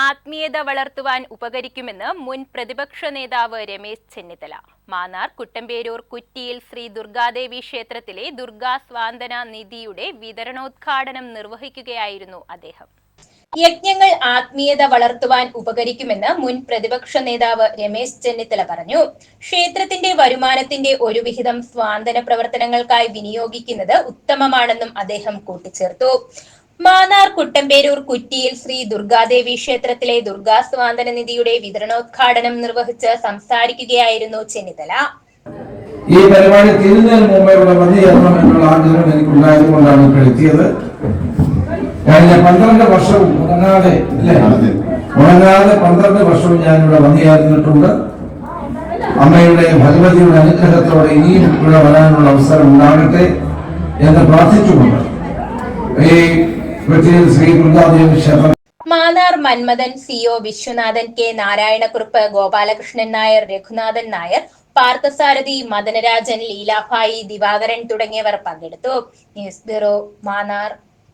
ആത്മീയത വളർത്തുവാൻ ഉപകരിക്കുമെന്ന് മുൻ പ്രതിപക്ഷ നേതാവ് രമേശ് ചെന്നിത്തല. മാന്നാർ കുട്ടമ്പേരൂർ കുറ്റിയിൽ ശ്രീ ദുർഗാദേവി ക്ഷേത്രത്തിലെ ദുർഗാ സ്വാന്തന നിധിയുടെ വിതരണോദ്ഘാടനം നിർവഹിക്കുകയായിരുന്നു അദ്ദേഹം. യജ്ഞങ്ങൾ ആത്മീയത വളർത്തുവാൻ ഉപകരിക്കുമെന്ന് മുൻ പ്രതിപക്ഷ നേതാവ് രമേശ് ചെന്നിത്തല പറഞ്ഞു. ക്ഷേത്രത്തിന്റെ വരുമാനത്തിന്റെ ഒരു വിഹിതം സ്വാന്തന പ്രവർത്തനങ്ങൾക്കായി വിനിയോഗിക്കുന്നത് ഉത്തമമാണെന്നും അദ്ദേഹം കൂട്ടിച്ചേർത്തു. മാന്നാർ കുട്ടമ്പേരൂർ കുറ്റിയിൽ ശ്രീ ദുർഗാദേവി ക്ഷേത്രത്തിലെ ദുർഗാ സ്വാന്തന നിധിയുടെ വിതരണോദ്ഘാടനം നിർവഹിച്ച് സംസാരിക്കുകയായിരുന്നു ചെന്നിത്തല. ഈ പരിപാടി തീരുന്നതിന് മുമ്പേ ഇവിടെ വന്നു ചേരണം എന്നുള്ള ആഗ്രഹം എനിക്കുണ്ടായതുകൊണ്ടാണ് ഇപ്പോൾ എത്തിയത്. കഴിഞ്ഞ 12 വർഷവും മുടങ്ങാതെ 12 വർഷവും ഞാനിവിടെ വന്നു ചേർന്നിട്ടുണ്ട്. അമ്മയുടെ ഭഗവതിയുടെ അനുഗ്രഹത്തോടെ ഇനിയും ഇവിടെ വരാനുള്ള അവസരം ഉണ്ടാകട്ടെ എന്ന് പ്രാർത്ഥിച്ചുകൊണ്ട് ഈ ശ്രീ ദുർഗാദേവി ക്ഷേത്രം മാന്നാർ മന്മഥൻ, CO വിശ്വനാഥൻ, K നാരായണക്കുറുപ്പ്, ഗോപാലകൃഷ്ണൻ നായർ, രഘുനാഥൻ നായർ, പാർത്ഥസാരഥി, മദനരാജൻ, ലീലാഭായി, ദിവാകരൻ തുടങ്ങിയവർ പങ്കെടുത്തു. News bureau, Mannar.